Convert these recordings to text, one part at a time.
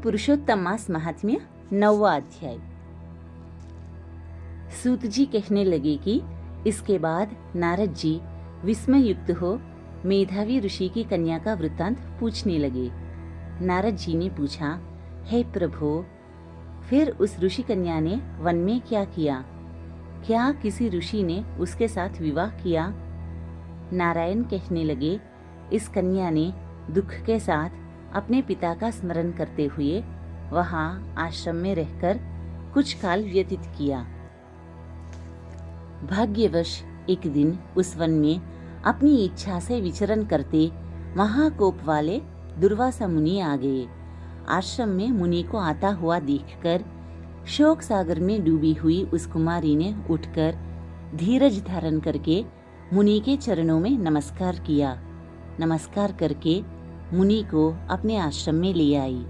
पुरुषोत्तम मास महात्म्य 9वां अध्याय। सूत जी कहने लगे कि इसके बाद नारद जी विस्मय युक्त हो मेधावी ऋषि की कन्या का वृत्तांत पूछने लगे। नारद जी ने पूछा, हे प्रभो, फिर उस ऋषि कन्या ने वन में क्या किया? क्या किसी ऋषि ने उसके साथ विवाह किया? नारायण कहने लगे, इस कन्या ने दुख के साथ अपने पिता का स्मरण करते हुए वहां आश्रम में रहकर कुछ काल व्यतीत किया। भाग्यवश एक दिन उस वन में अपनी इच्छा से विचरण करते महाकोप वाले दुर्वासा मुनि आ गए। आश्रम में मुनि को आता हुआ देखकर शोक सागर में डूबी हुई उस कुमारी ने उठकर धीरज धारण करके मुनि के चरणों में नमस्कार किया। नमस्कार करके मुनि को अपने आश्रम में ले आई।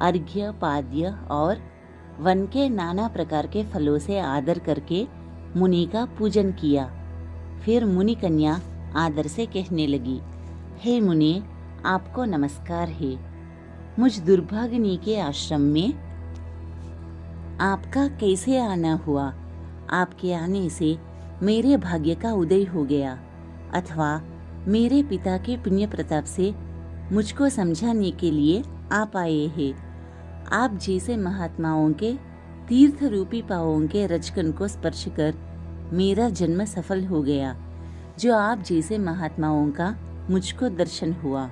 अर्घ्य, पाद्य और वन के नाना प्रकार के फलों से आदर करके मुनि का पूजन किया। फिर मुनि कन्या आदर से कहने लगी, हे मुनि, आपको नमस्कार है। मुझ दुर्भागिनी के आश्रम में आपका कैसे आना हुआ? आपके आने से मेरे भाग्य का उदय हो गया, अथवा मेरे पिता के पुण्य प्रताप से मुझको समझाने के लिए आप आए हैं। आप जैसे महात्माओं के तीर्थ रूपी पावों के रजकन को स्पर्श कर मेरा जन्म सफल हो गया, जो आप जैसे महात्माओं का मुझको दर्शन हुआ।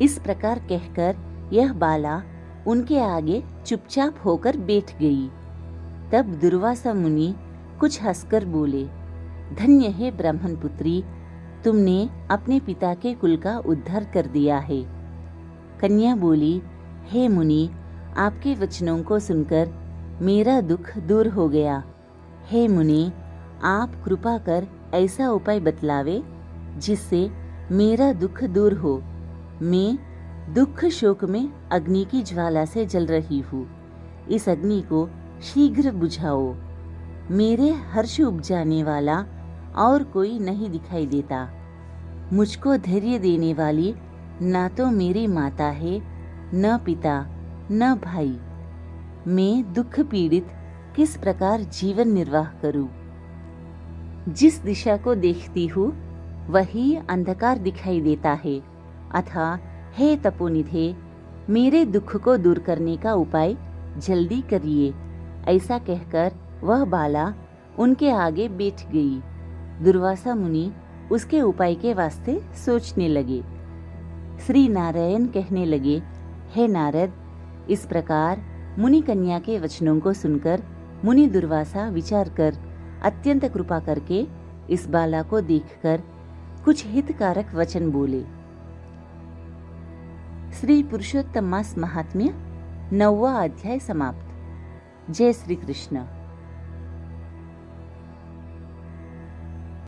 इस प्रकार कहकर यह बाला उनके आगे चुपचाप होकर बैठ गई। तब दुर्वासा मुनि कुछ हंसकर बोले, धन्य है ब्राह्मण पुत्री, तुमने अपने पिता के कुल का उद्धार कर दिया है। कन्या बोली, हे मुनि, आपके वचनों को सुनकर मेरा दुख दूर हो गया। हे मुनि, आप कृपा कर ऐसा उपाय बतलावे जिससे मेरा दुख दूर हो। मैं दुख शोक में अग्नि की ज्वाला से जल रही हूँ। इस अग्नि को शीघ्र बुझाओ। मेरे हर्ष उपजाने वाला और कोई नहीं दिखाई देता। मुझको धैर्य देने वाली न तो मेरी माता है, न पिता, न भाई। मैं दुख पीड़ित किस प्रकार जीवन निर्वाह करूं? जिस दिशा को देखती हूँ वही अंधकार दिखाई देता है। अतः हे तपोनिधे, मेरे दुख को दूर करने का उपाय जल्दी करिए। ऐसा कहकर वह बाला उनके आगे बैठ गई। दुर्वासा मुनि उसके उपाय के वास्ते सोचने लगे। श्री नारायण कहने लगे, हे नारद, इस प्रकार मुनि कन्या के वचनों को सुनकर मुनि दुर्वासा विचार कर अत्यंत कृपा करके इस बाला को देखकर कुछ हितकारक वचन बोले। श्री पुरुषोत्तम मास महात्म्य 9वां अध्याय समाप्त। जय श्री कृष्ण।